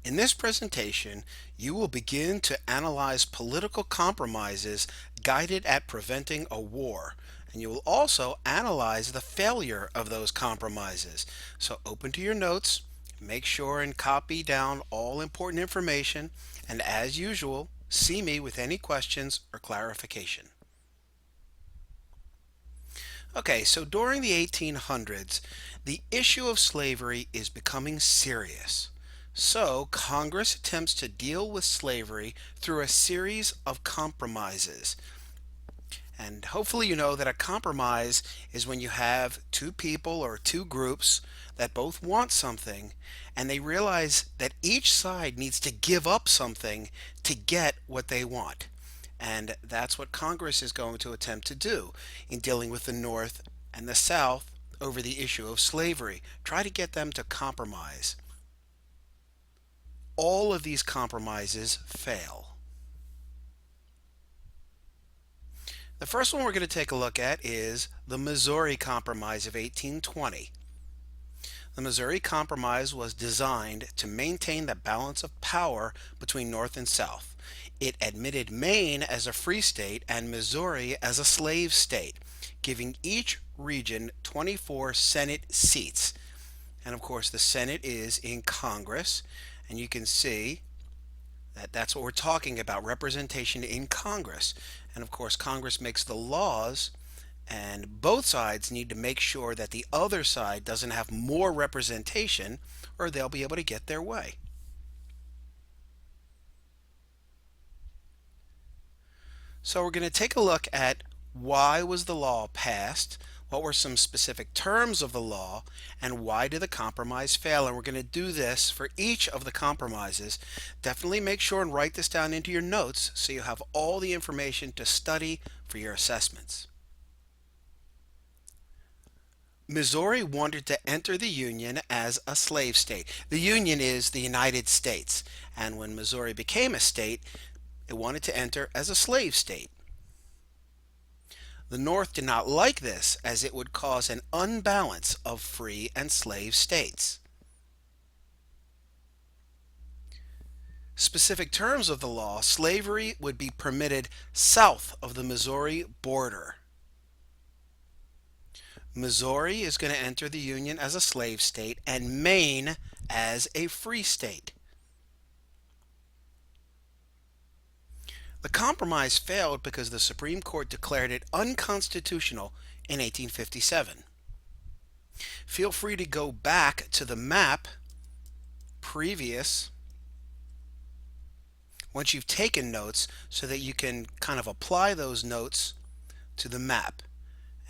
In this presentation, you will begin to analyze political compromises guided at preventing a war, and you will also analyze the failure of those compromises. So open to your notes, make sure and copy down all important information, and as usual, see me with any questions or clarification. Okay, so during the 1800s, the issue of slavery is becoming serious. So, Congress attempts to deal with slavery through a series of compromises. And hopefully, you know that a compromise is when you have two people or two groups that both want something and they realize that each side needs to give up something to get what they want. And that's what Congress is going to attempt to do in dealing with the North and the South over the issue of slavery. Try to get them to compromise. All of these compromises fail. The first one we're going to take a look at is the Missouri Compromise of 1820. The Missouri Compromise was designed to maintain the balance of power between North and South. It admitted Maine as a free state and Missouri as a slave state, giving each region 24 Senate seats. And of course, the Senate is in Congress, and you can see that that's what we're talking about, representation in Congress. And of course, Congress makes the laws, and both sides need to make sure that the other side doesn't have more representation or they'll be able to get their way. So we're going to take a look at why was the law passed, what were some specific terms of the law, and why did the compromise fail. And we're going to do this for each of the compromises. Definitely make sure and write this down into your notes so you have all the information to study for your assessments. Missouri wanted to enter the Union as a slave state. The Union is the United States, and when Missouri became a state, it wanted to enter as a slave state. The North did not like this as it would cause an unbalance of free and slave states. Specific terms of the law, slavery would be permitted south of the Missouri border. Missouri is going to enter the Union as a slave state and Maine as a free state. The compromise failed because the Supreme Court declared it unconstitutional in 1857. Feel free to go back to the map previous once you've taken notes so that you can kind of apply those notes to the map.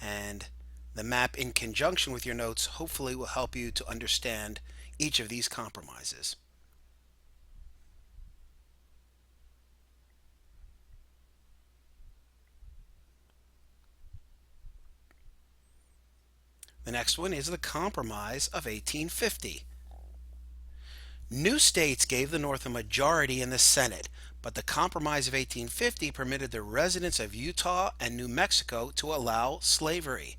And the map in conjunction with your notes hopefully will help you to understand each of these compromises. The next one is the Compromise of 1850. New states gave the North a majority in the Senate, but the Compromise of 1850 permitted the residents of Utah and New Mexico to allow slavery.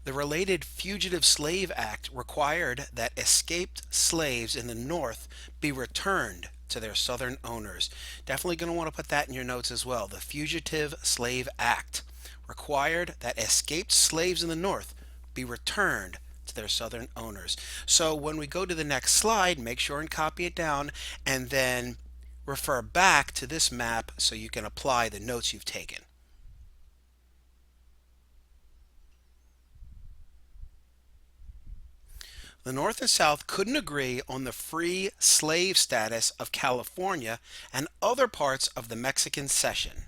The related Fugitive Slave Act required that escaped slaves in the North be returned to their southern owners. Definitely going to want to put that in your notes as well. The Fugitive Slave Act required that escaped slaves in the North be returned to their southern owners. So when we go to the next slide, make sure and copy it down and then refer back to this map so you can apply the notes you've taken. The North and South couldn't agree on the free slave status of California and other parts of the Mexican cession.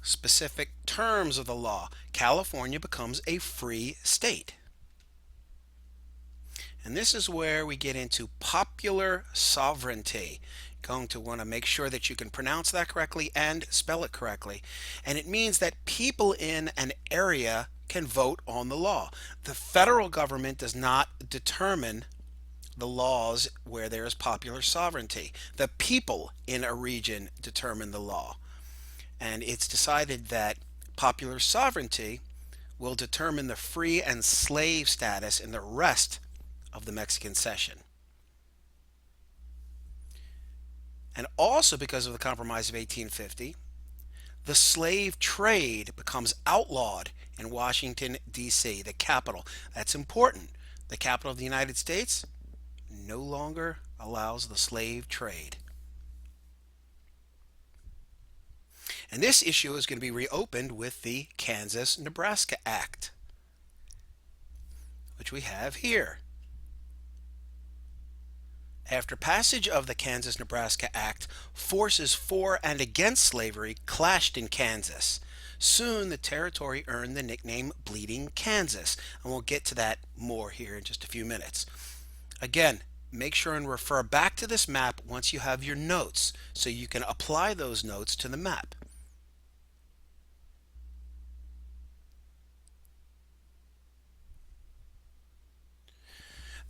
Specific terms of the law, California becomes a free state. And this is where we get into popular sovereignty. Going to want to make sure that you can pronounce that correctly and spell it correctly. And it means that people in an area can vote on the law. The federal government does not determine the laws where there is popular sovereignty. The people in a region determine the law. And it's decided that popular sovereignty will determine the free and slave status in the rest of the Mexican cession. And also because of the Compromise of 1850, the slave trade becomes outlawed in Washington, D.C., the capital. That's important. The capital of the United States no longer allows the slave trade. And this issue is going to be reopened with the Kansas-Nebraska Act, which we have here. After passage of the Kansas-Nebraska Act, forces for and against slavery clashed in Kansas. Soon the territory earned the nickname Bleeding Kansas, and we'll get to that more here in just a few minutes. Again, make sure and refer back to this map once you have your notes so you can apply those notes to the map.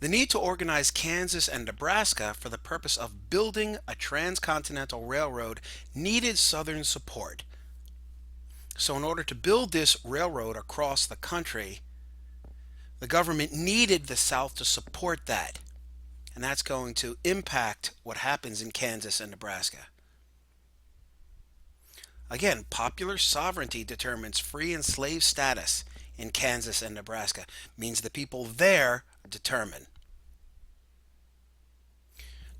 The need to organize Kansas and Nebraska for the purpose of building a transcontinental railroad needed Southern support. So in order to build this railroad across the country, the government needed the South to support that. And that's going to impact what happens in Kansas and Nebraska. Again, popular sovereignty determines free and slave status in Kansas and Nebraska, means the people there determine.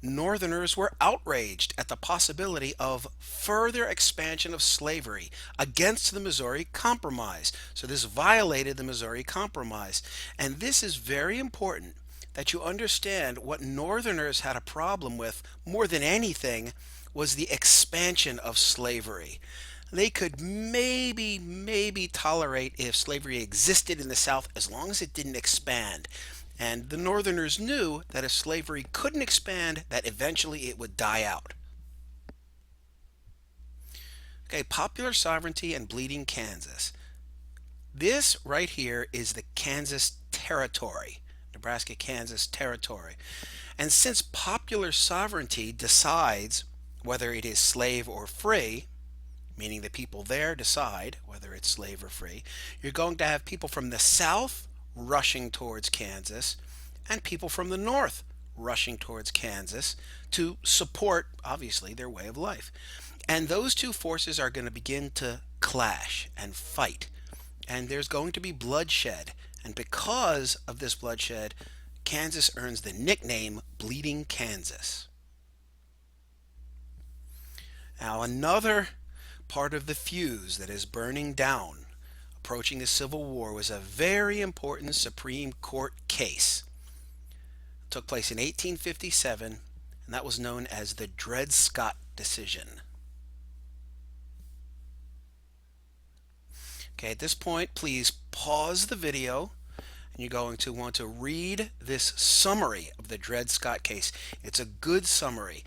Northerners were outraged at the possibility of further expansion of slavery against the Missouri Compromise. So this violated the Missouri Compromise. And this is very important that you understand what Northerners had a problem with more than anything was the expansion of slavery. They could maybe tolerate if slavery existed in the South as long as it didn't expand. And the Northerners knew that if slavery couldn't expand, that eventually it would die out. Okay, popular sovereignty and Bleeding Kansas. This right here is the Kansas Territory, Nebraska-Kansas Territory. And since popular sovereignty decides whether it is slave or free, meaning the people there decide whether it's slave or free, you're going to have people from the South rushing towards Kansas and people from the North rushing towards Kansas to support, obviously, their way of life. And those two forces are going to begin to clash and fight. And there's going to be bloodshed. And because of this bloodshed, Kansas earns the nickname Bleeding Kansas. Now, another part of the fuse that is burning down approaching the Civil War was a very important Supreme Court case. It took place in 1857, and that was known as the Dred Scott decision. Okay, at this point, please pause the video, and you're going to want to read this summary of the Dred Scott case. It's a good summary.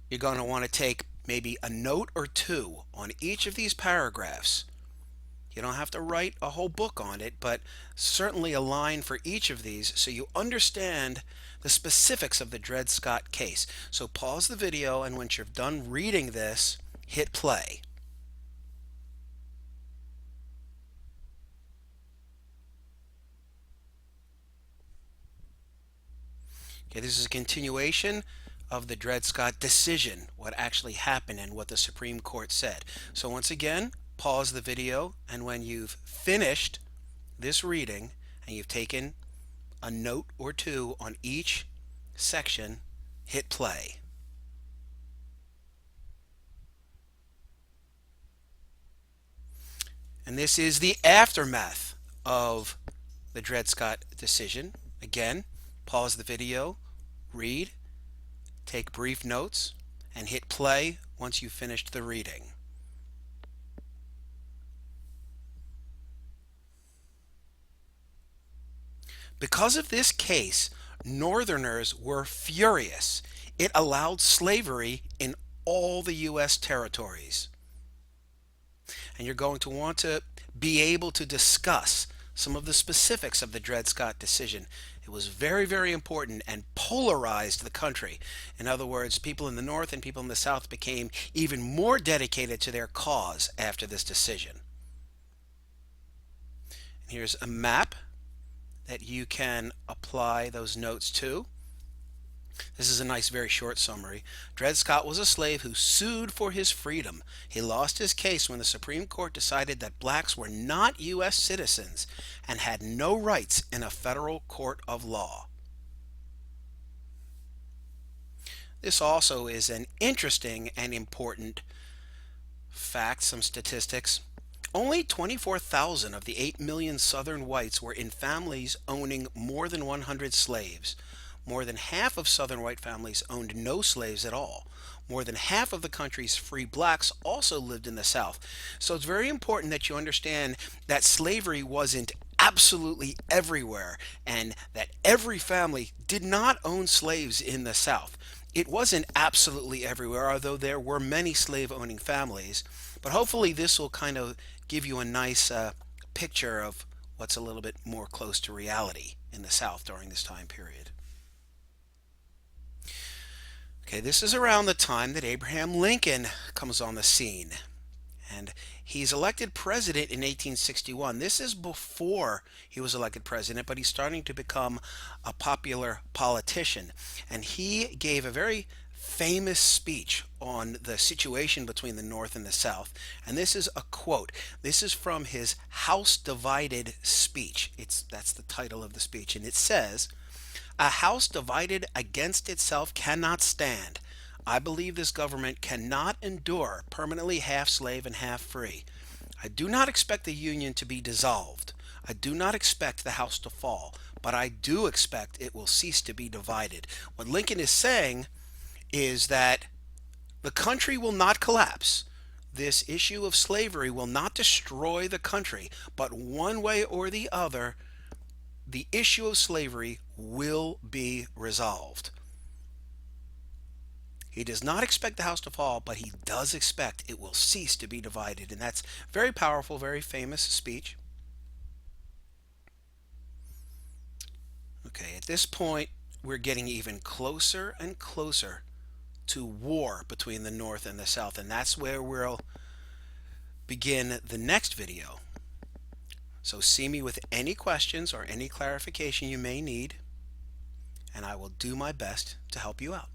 You're going to want to take maybe a note or two on each of these paragraphs. You don't have to write a whole book on it, but certainly a line for each of these so you understand the specifics of the Dred Scott case. So pause the video, and once you're done reading this, hit play. Okay, this is a continuation of the Dred Scott decision, what actually happened and what the Supreme Court said. So once again, pause the video, and when you've finished this reading and you've taken a note or two on each section, hit play. And this is the aftermath of the Dred Scott decision. Again, pause the video, read, take brief notes, and hit play once you've finished the reading. Because of this case, Northerners were furious. It allowed slavery in all the U.S. territories. And you're going to want to be able to discuss some of the specifics of the Dred Scott decision. It was very important and polarized the country. In other words, people in the North and people in the South became even more dedicated to their cause after this decision. And here's a map that you can apply those notes to. This is a nice, very short summary. Dred Scott was a slave who sued for his freedom. He lost his case when the Supreme Court decided that blacks were not U.S. citizens and had no rights in a federal court of law. This also is an interesting and important fact, some statistics. Only 24,000 of the 8 million Southern whites were in families owning more than 100 slaves. More than half of Southern white families owned no slaves at all. More than half of the country's free blacks also lived in the South. So it's very important that you understand that slavery wasn't absolutely everywhere and that every family did not own slaves in the South. It wasn't absolutely everywhere, although there were many slave owning families. But hopefully, this will kind of give you a nice picture of what's a little bit more close to reality in the South during this time period. Okay, this is around the time that Abraham Lincoln comes on the scene. And he's elected president in 1861. This is before he was elected president, but he's starting to become a popular politician. And he gave a very famous speech on the situation between the North and the South. And this is a quote. This is from his House Divided speech. That's the title of the speech. And it says, "A house divided against itself cannot stand. I believe this government cannot endure permanently half slave and half free. I do not expect the Union to be dissolved. I do not expect the house to fall, but I do expect it will cease to be divided." What Lincoln is saying is that the country will not collapse. This issue of slavery will not destroy the country, but one way or the other, the issue of slavery will be resolved. He does not expect the house to fall, but he does expect it will cease to be divided. And that's very powerful, very famous speech. Okay, at this point, we're getting even closer and closer to war between the North and the South. And that's where we'll begin the next video. So see me with any questions or any clarification you may need, and I will do my best to help you out.